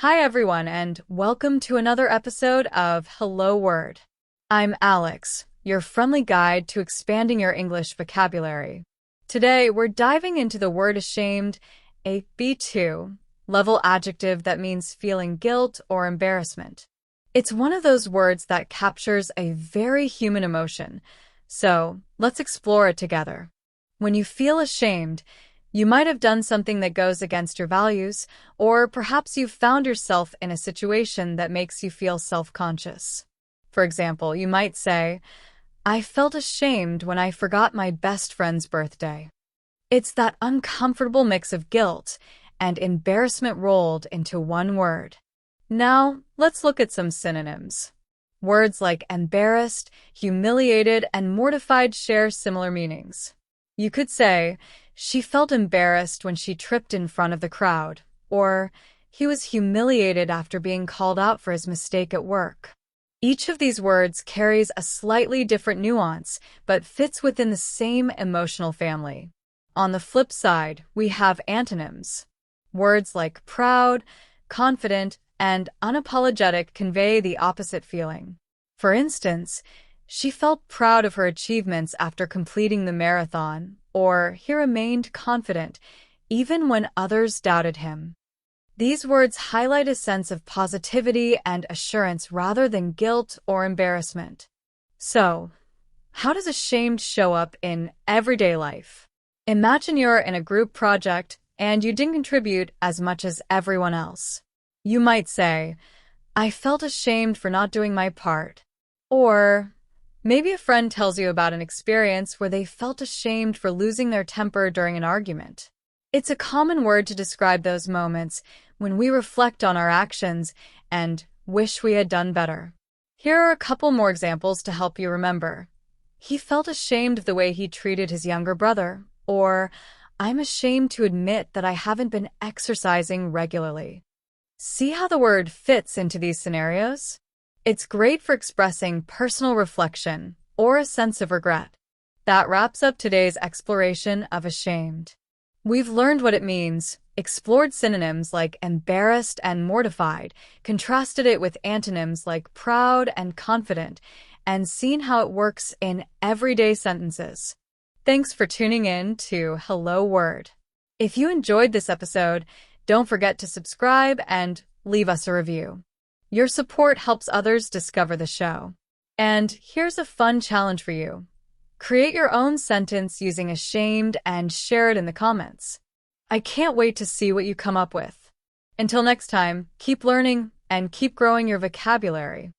Hi everyone, and welcome to another episode of Hello Word. I'm Alex, your friendly guide to expanding your English vocabulary. Today, we're diving into the word ashamed, a B2 level adjective that means feeling guilt or embarrassment. It's one of those words that captures a very human emotion, so let's explore it together. When you feel ashamed, you might have done something that goes against your values, or perhaps you've found yourself in a situation that makes you feel self-conscious. For example, you might say, "I felt ashamed when I forgot my best friend's birthday." It's that uncomfortable mix of guilt and embarrassment rolled into one word. Now, let's look at some synonyms. Words like embarrassed, humiliated, and mortified share similar meanings. You could say, "She felt embarrassed when she tripped in front of the crowd," or "He was humiliated after being called out for his mistake at work." Each of these words carries a slightly different nuance, but fits within the same emotional family. On the flip side, we have antonyms. Words like proud, confident, and unapologetic convey the opposite feeling. For instance, "She felt proud of her achievements after completing the marathon," or "He remained confident, even when others doubted him." These words highlight a sense of positivity and assurance rather than guilt or embarrassment. So, how does ashamed show up in everyday life? Imagine you're in a group project and you didn't contribute as much as everyone else. You might say, "I felt ashamed for not doing my part." Or maybe a friend tells you about an experience where they felt ashamed for losing their temper during an argument. It's a common word to describe those moments when we reflect on our actions and wish we had done better. Here are a couple more examples to help you remember. "He felt ashamed of the way he treated his younger brother," or "I'm ashamed to admit that I haven't been exercising regularly." See how the word fits into these scenarios? It's great for expressing personal reflection or a sense of regret. That wraps up today's exploration of ashamed. We've learned what it means, explored synonyms like embarrassed and mortified, contrasted it with antonyms like proud and confident, and seen how it works in everyday sentences. Thanks for tuning in to Hello Word. If you enjoyed this episode, don't forget to subscribe and leave us a review. Your support helps others discover the show. And here's a fun challenge for you. Create your own sentence using ashamed and share it in the comments. I can't wait to see what you come up with. Until next time, keep learning and keep growing your vocabulary.